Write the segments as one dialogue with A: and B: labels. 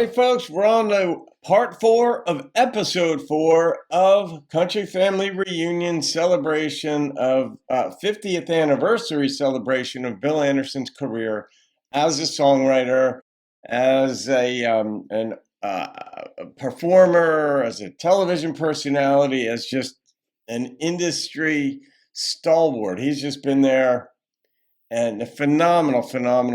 A: Howdy, folks. We're on to part 4 of episode 4 of Country Family Reunion celebration of 50th anniversary celebration of Bill Anderson's career as a songwriter, as a performer, as a television personality, as just an industry stalwart. He's just been there. And a phenomenal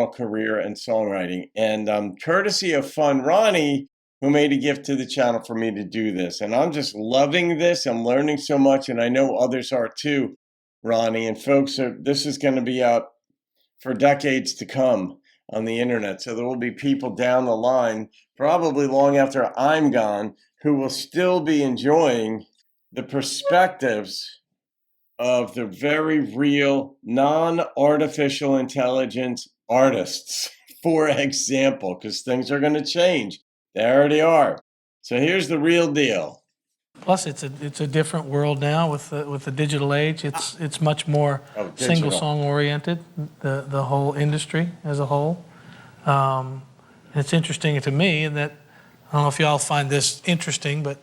A: career in songwriting. And courtesy of funRonni, who made a gift to the channel for me to do this. And I'm just loving this. I'm learning so much, and I know others are too, Ronnie. And folks, this is going to be up for decades to come on the internet. So there will be people down the line, probably long after I'm gone, who will still be enjoying the perspectives of the very real, non-artificial intelligence artists, for example, because things are going to change. They already are. So here's the real deal.
B: Plus, it's a different world now with the digital age. It's much more single song oriented. The whole industry as a whole. And it's interesting to me that I don't know if y'all find this interesting, but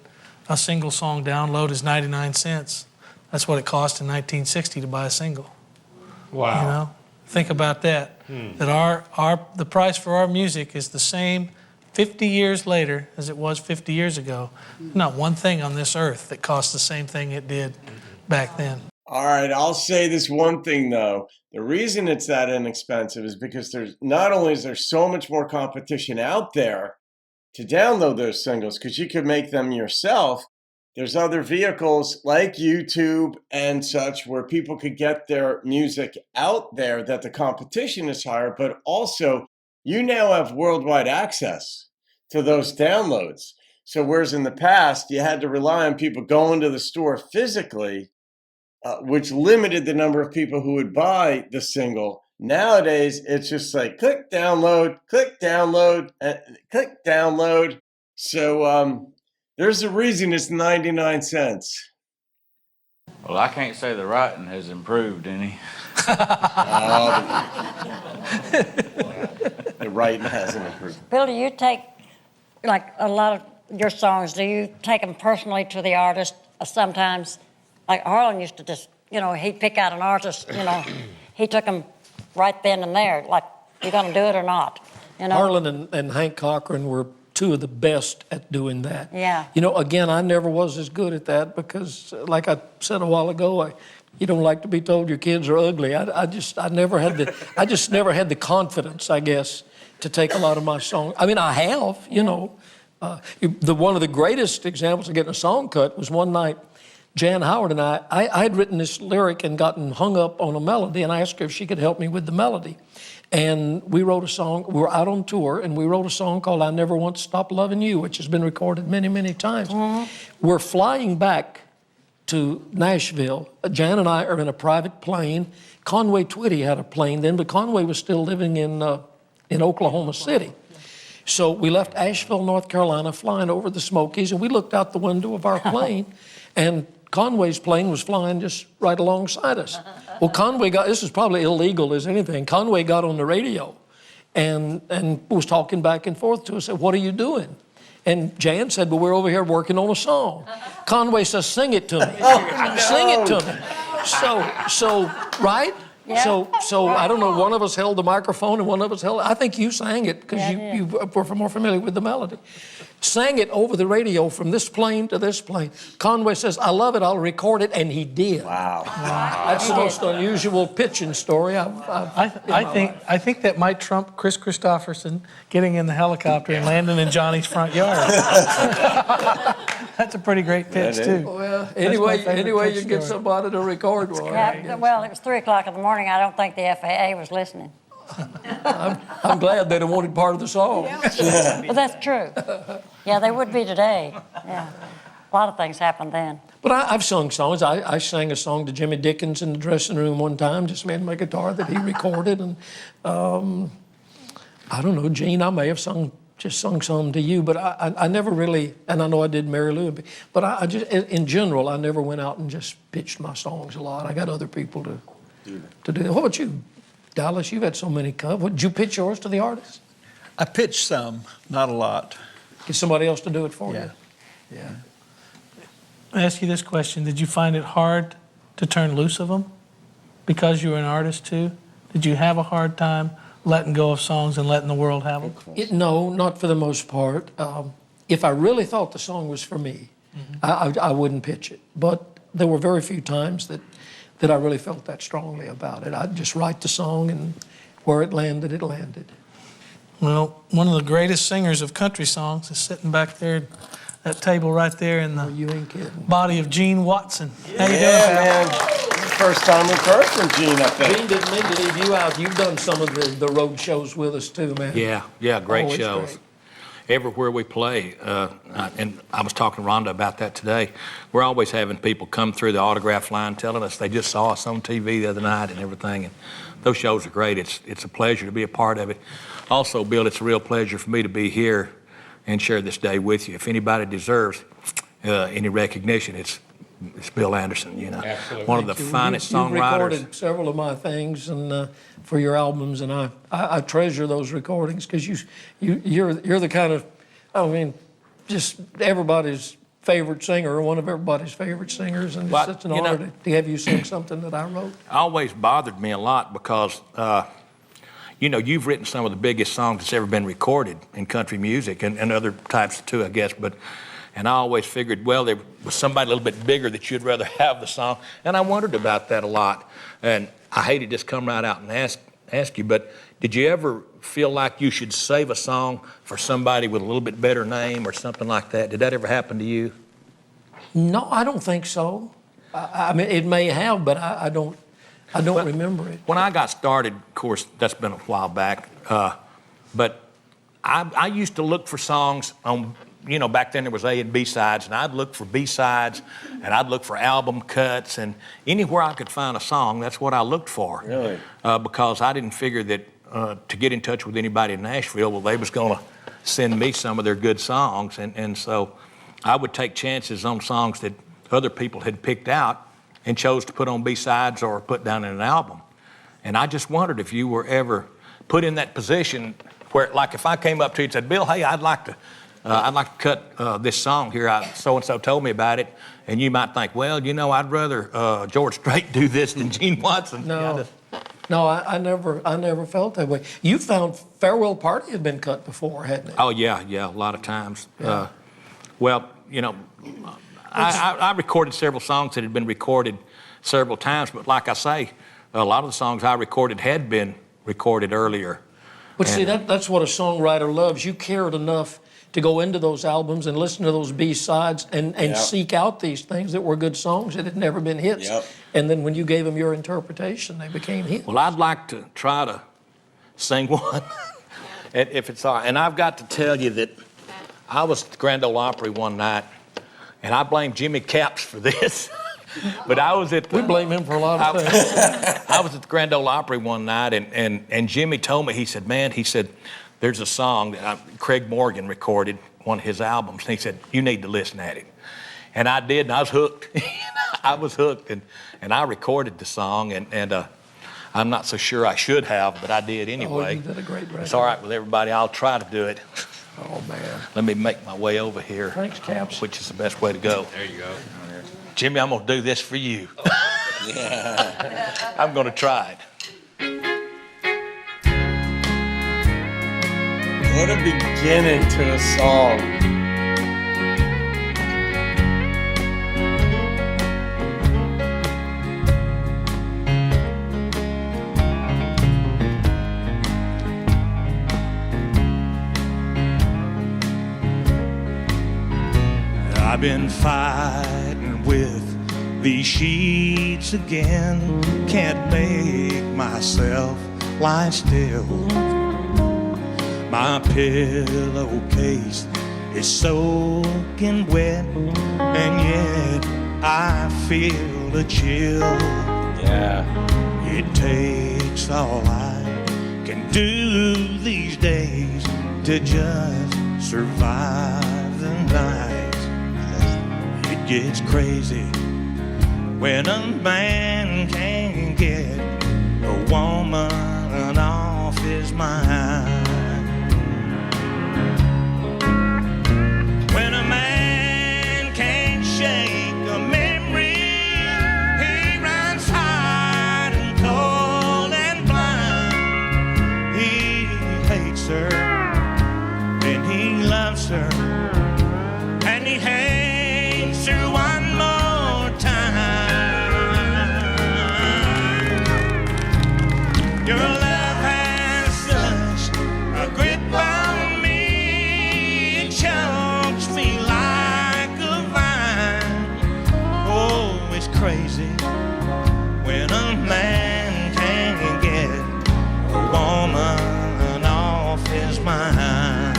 B: a single song download is 99 cents. That's what it cost in 1960 to buy a single.
C: Wow.
B: You know, think about that. That the price for our music is the same 50 years later as it was 50 years ago. Not one thing on this earth that costs the same thing it did back then.
A: All right, I'll say this one thing though. The reason it's that inexpensive is because there's not only is there so much more competition out there to download those singles, because you could make them yourself. There's other vehicles like YouTube and such where people could get their music out there that the competition is higher, but also you now have worldwide access to those downloads. So whereas in the past, you had to rely on people going to the store physically, which limited the number of people who would buy the single. Nowadays, it's just like click download, click download, click download. So, there's a reason it's 99 cents.
C: Well, I can't say the writing has improved any.
A: The writing hasn't improved.
D: Bill, do you take, like a lot of your songs, do you take them personally to the artist sometimes? Like Harlan used to just, he'd pick out an artist, he took them right then and there, like, you gonna do it or not?
E: Harlan and Hank Cochran were two of the best at doing that.
D: Yeah.
E: Again, I never was as good at that because, like I said a while ago, you don't like to be told your kids are ugly. I just never had the confidence, I guess, to take a lot of my songs. I mean, I have, one of the greatest examples of getting a song cut was one night, Jan Howard and I had written this lyric and gotten hung up on a melody, and I asked her if she could help me with the melody. And we wrote a song, we were out on tour, and we wrote a song called I Never Want to Stop Loving You, which has been recorded many times. Mm-hmm. We're flying back to Nashville. Jan and I are in a private plane. Conway Twitty had a plane then, but Conway was still living in Oklahoma City. So we left Asheville, North Carolina, flying over the Smokies, and we looked out the window of our plane, and Conway's plane was flying just right alongside us. Well, this is probably illegal as anything. Conway got on the radio and was talking back and forth to us, said, "What are you doing?" And Jan said, "Well, we're over here working on a song." Conway says, "Sing it to me." Sing it to me. So, right?
D: Yeah.
E: So I don't know, one of us held the microphone and one of us I think you sang it because you were more familiar with the melody. Sang it over the radio from this plane to this plane. Conway says, "I love it, I'll record it," and he did.
A: Wow.
E: That's the most unusual pitching story
B: I think that might trump Chris Christopherson getting in the helicopter and landing in Johnny's front yard. That's a pretty great pitch, too.
E: Well, anyway, you get somebody to record one.
D: Yeah, well, it was 3 o'clock in the morning. I don't think the FAA was listening.
E: I'm glad they wanted part of the song.
D: But that's true. Yeah, they would be today. Yeah, a lot of things happened then.
E: But I've sung songs. I sang a song to Jimmy Dickens in the dressing room one time, just me and my guitar that he recorded. And I don't know, Gene, I may have sung some to you, but I never really, and I know I did Mary Lou, but I just, in general, I never went out and just pitched my songs a lot. I got other people to do that. What about you, Dallas? You've had so many covers. Did you pitch yours to the artists?
F: I pitched some, not a lot.
E: get somebody else to do it for
B: Yeah.
E: you. Yeah.
B: I ask you this question. Did you find it hard to turn loose of them because you were an artist too? Did you have a hard time letting go of songs and letting the world have them?
E: No, not for the most part. If I really thought the song was for me, I wouldn't pitch it. But there were very few times that I really felt that strongly about it. I'd just write the song, and where it landed, it landed.
B: Well, one of the greatest singers of country songs is sitting back there, that table right there in
E: Oh,
B: the
E: you ain't kidding.
B: body of Gene Watson. How you doing,
A: Yeah,
B: pal?
A: man. First time we've heard from Gene, I think.
E: Gene didn't mean to leave you out. You've done some of the road shows with us too, man.
F: Yeah, great
E: Oh, it's
F: shows.
E: great.
F: Everywhere we play, and I was talking to Rhonda about that today, we're always having people come through the autograph line telling us they just saw us on TV the other night and everything, and those shows are great. It's a pleasure to be a part of it. Also, Bill, it's a real pleasure for me to be here and share this day with you. If anybody deserves any recognition, it's Bill Anderson, you know.
C: Absolutely.
F: One of the
E: Thank you.
F: finest
E: You've
F: songwriters.
E: recorded several of my things and for your albums, and I treasure those recordings because you're the kind of, I mean, just everybody's favorite singer, or one of everybody's favorite singers, and
F: But,
E: it's such an
F: you know-
E: honor to have you sing something that I wrote.
F: Always bothered me a lot because, you know, you've written some of the biggest songs that's ever been recorded in country music and other types too, I guess. And I always figured, well, there was somebody a little bit bigger that you'd rather have the song. And I wondered about that a lot. And I hate to just come right out and ask you, but did you ever feel like you should save a song for somebody with a little bit better name or something like that? Did that ever happen to you?
E: No, I don't think so. I mean, it may have, but I don't remember it.
F: When I got started, of course, that's been a while back, but I used to look for songs on, you know, back then there was A and B sides, and I'd look for B sides, and I'd look for album cuts, and anywhere I could find a song, that's what I looked for.
A: Really?
F: Because I didn't figure that to get in touch with anybody in Nashville, well, they was going to send me some of their good songs, and so I would take chances on songs that other people had picked out and chose to put on B-sides or put down in an album. And I just wondered if you were ever put in that position where, like, if I came up to you and said, Bill, hey, I'd like to cut this song here. So-and-so told me about it. And you might think, well, you know, I'd rather George Strait do this than Gene Watson.
E: No. No, I never felt that way. You found Farewell Party had been cut before, hadn't it?
F: Oh, yeah, a lot of times.
E: Yeah.
F: Well, you know, I recorded several songs that had been recorded several times, but like I say, a lot of the songs I recorded had been recorded earlier.
E: But see, that's what a songwriter loves. You cared enough to go into those albums and listen to those B-sides and
A: Yep.
E: seek out these things that were good songs that had never been hits.
A: Yep.
E: And then when you gave them your interpretation, they became hits.
F: Well, I'd like to try to sing one, if it's all right. And I've got to tell you that I was at the Grand Ole Opry one night, and I blame Jimmy Capps for this. But I was at the...
E: We blame him for a lot of things.
F: I was at the Grand Ole Opry one night, and Jimmy told me, he said, man, he said, there's a song that Craig Morgan recorded, one of his albums, and he said, you need to listen at it. And I did, and I was hooked. I was hooked, and I recorded the song, and I'm not so sure I should have, but I did anyway.
E: Oh, you did a great record.
F: It's all right with everybody. I'll try to do it.
E: Oh, man.
F: Let me make my way over here.
E: Thanks, Caps.
F: Which is the best way to go.
C: There you go.
F: Jimmy, I'm going to do this for you. I'm going to try it.
A: What a beginning to a song.
G: I've been fighting with these sheets again. Can't make myself lie still. My pillowcase is soaking wet, and yet I feel a chill.
A: Yeah.
G: It takes all I can do these days to just survive the night. It gets crazy when a man can't get a woman off his mind. Your love has such a grip on me. It chokes me like a vine. Oh, it's crazy when a man can't get a woman off his mind.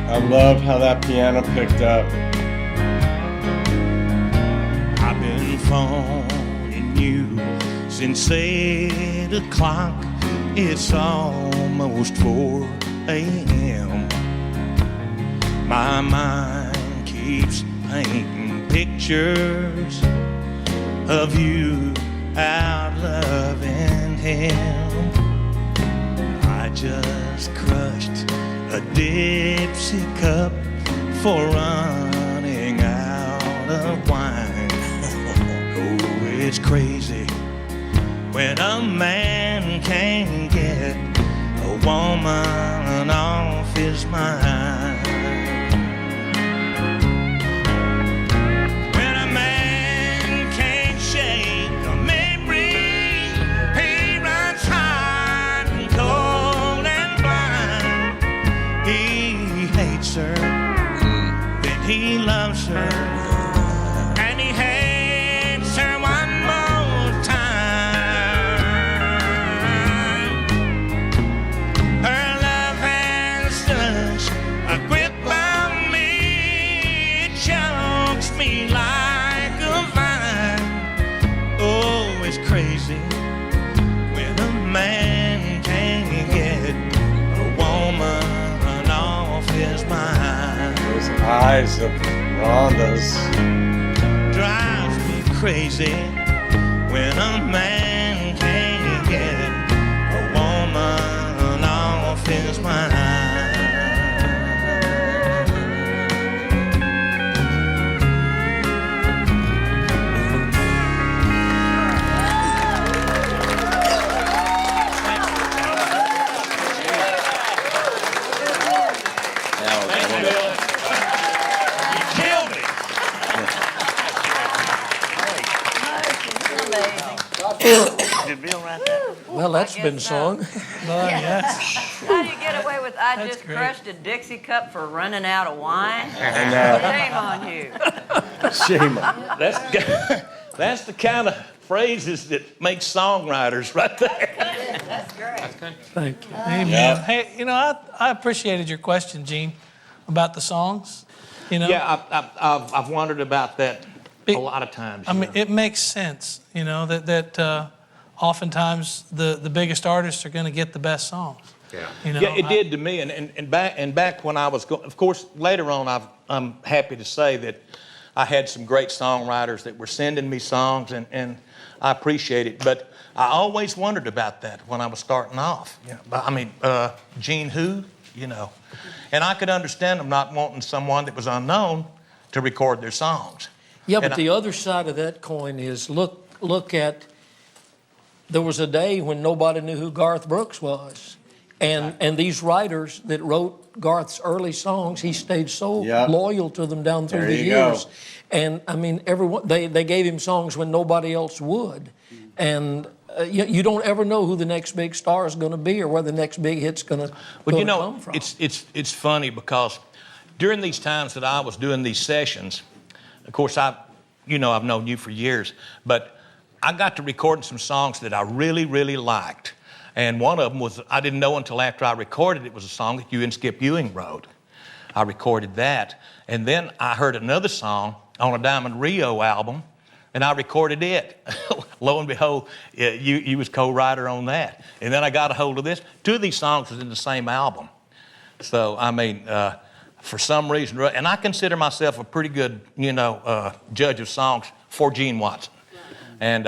A: I love how that piano picked up.
G: I've been phoning you since 8 o'clock. It's almost 4 a.m. My mind keeps painting pictures of you out loving him. I just crushed a Dipsy cup for running out of wine. Oh, it's crazy when a man can't get a woman off his mind. When a man can't shake a memory, he runs hot and cold and blind. He hates her, then he loves her, and he hates her one more time. Her love has such a grip on me, it chokes me like a vine. Oh, it's crazy when a man can't get a woman off his mind.
A: Those eyes of Rhonda's.
G: Drives me crazy when a man can't get a woman off his mind. Killed me. Did Bill write that?
E: Well, that's been sung.
H: How do you get away with I
B: That's
H: just
B: great.
H: crushed a Dixie cup for running out of wine?
A: And
H: Shame on you.
A: shame on
F: That's the kind of phrases that make songwriters right there.
H: That's great.
E: Thank you.
B: Amen.
A: Yeah.
B: Hey, you know, I appreciated your question, Gene, about the songs. You know,
F: Yeah, I've wondered about that a lot of times.
B: I mean, it makes sense. You know that oftentimes the biggest artists are going to get the best songs.
F: Yeah.
B: You know,
F: Yeah, it did to me. And back when I was of course, later on, I'm happy to say that I had some great songwriters that were sending me songs, and I appreciate it. But I always wondered about that when I was starting off. Yeah. I mean, Gene who, you know. And I could understand them not wanting someone that was unknown to record their songs.
E: Yeah,
F: And
E: but the other side of that coin is look at, there was a day when nobody knew who Garth Brooks was. And these writers that wrote Garth's early songs, he stayed so
A: Yep.
E: loyal to them down through
A: There
E: the
A: you go.
E: years. And I mean, everyone they gave him songs when nobody else would. And you don't ever know who the next big star is going to be or where the next big hit's going to
F: Well, you know,
E: come from.
F: it's funny because during these times that I was doing these sessions, of course, I've known you for years, but I got to recording some songs that I really, really liked. And one of them was, I didn't know until after I recorded it, was a song that you and Skip Ewing wrote. I recorded that. And then I heard another song on a Diamond Rio album, and I recorded it. Lo and behold, you was co-writer on that. And then I got a hold of this. Two of these songs was in the same album. So, I mean, for some reason, and I consider myself a pretty good, judge of songs for Gene Watson. And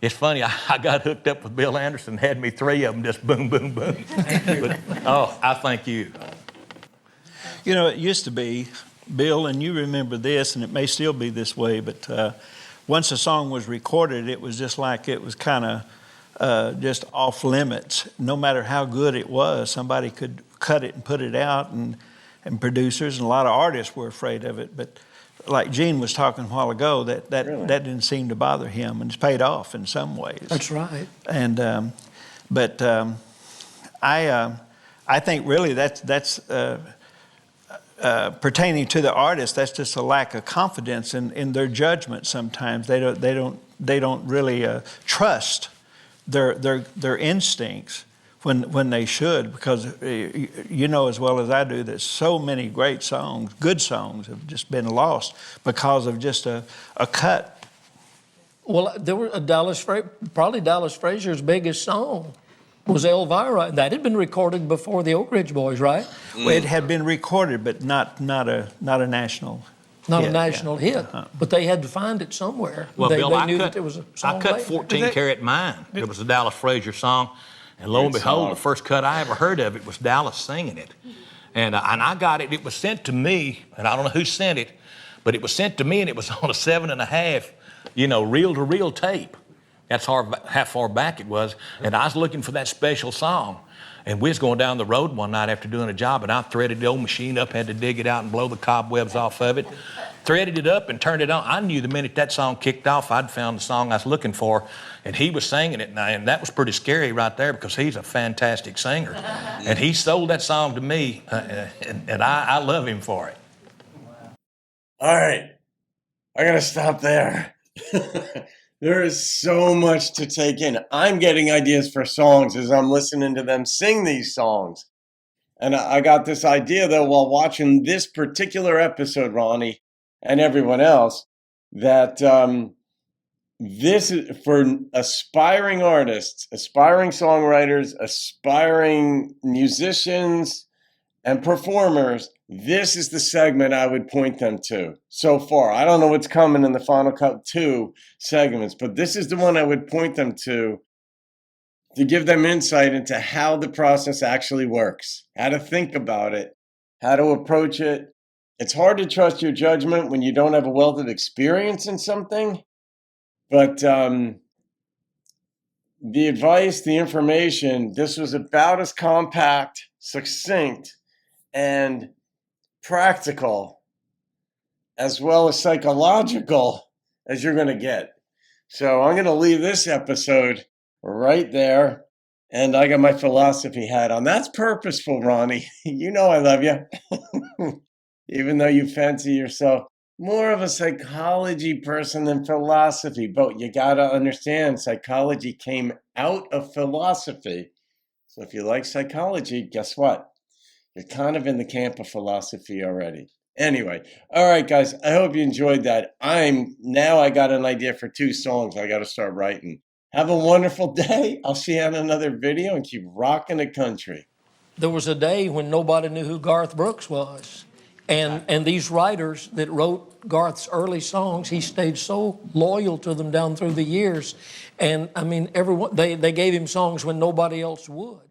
F: it's funny, I got hooked up with Bill Anderson, had me three of them, just boom, boom, boom. But, I thank you.
I: You know, it used to be Bill, and you remember this, and it may still be this way, but once a song was recorded, it was just like it was kind of just off limits. No matter how good it was, somebody could cut it and put it out, and producers and a lot of artists were afraid of it. But like Gene was talking a while ago, that didn't seem to bother him, and it's paid off in some ways.
E: That's right.
I: And I think really that's pertaining to the artist. That's just a lack of confidence in their judgment. Sometimes they don't really trust their instincts when they should, because you know as well as I do that so many great songs, good songs, have just been lost because of just a cut.
E: Well, there were probably Dallas Fraser's biggest song was Elvira. That had been recorded before the Oak Ridge Boys, right?
I: Well, it had been recorded, but not a national.
E: Not
I: hit,
E: a national hit, but they had to find it somewhere.
F: Well,
E: they
F: Bill,
E: knew that there was a song
F: I cut
E: later.
F: 14 Karat Mine. It was a Dallas Fraser song. And lo and behold, the first cut I ever heard of it was Dallas singing it. And I got it. It was sent to me, and I don't know who sent it, but it was sent to me, and it was on a 7.5, reel-to-reel tape. That's how far back it was. And I was looking for that special song. And we was going down the road one night after doing a job, and I threaded the old machine up, had to dig it out and blow the cobwebs off of it. Threaded it up and turned it on. I knew the minute that song kicked off, I'd found the song I was looking for, and he was singing it, and that was pretty scary right there because he's a fantastic singer. And he sold that song to me, and I love him for it.
A: All right, I gotta stop there. There is so much to take in. I'm getting ideas for songs as I'm listening to them sing these songs. And I got this idea, though, while watching this particular episode, Ronnie, and everyone else, that this is for aspiring artists, aspiring songwriters, aspiring musicians, and performers. This is the segment I would point them to so far. I don't know what's coming in the Final Cut 2 segments, but this is the one I would point them to give them insight into how the process actually works, how to think about it, how to approach it. It's hard to trust your judgment when you don't have a wealth of experience in something, but the advice, the information, this was about as compact, succinct, and practical, as well as psychological as you're going to get. So I'm going to leave this episode right there. And I got my philosophy hat on. That's purposeful, Ronnie. You know I love you. Even though you fancy yourself more of a psychology person than philosophy. But you got to understand, psychology came out of philosophy. So if you like psychology, guess what? You're kind of in the camp of philosophy already. Anyway, all right, guys, I hope you enjoyed that. I got an idea for 2 songs I got to start writing. Have a wonderful day. I'll see you on another video and keep rocking the country.
E: There was a day when nobody knew who Garth Brooks was. And these writers that wrote Garth's early songs, he stayed so loyal to them down through the years. And I mean, everyone they gave him songs when nobody else would.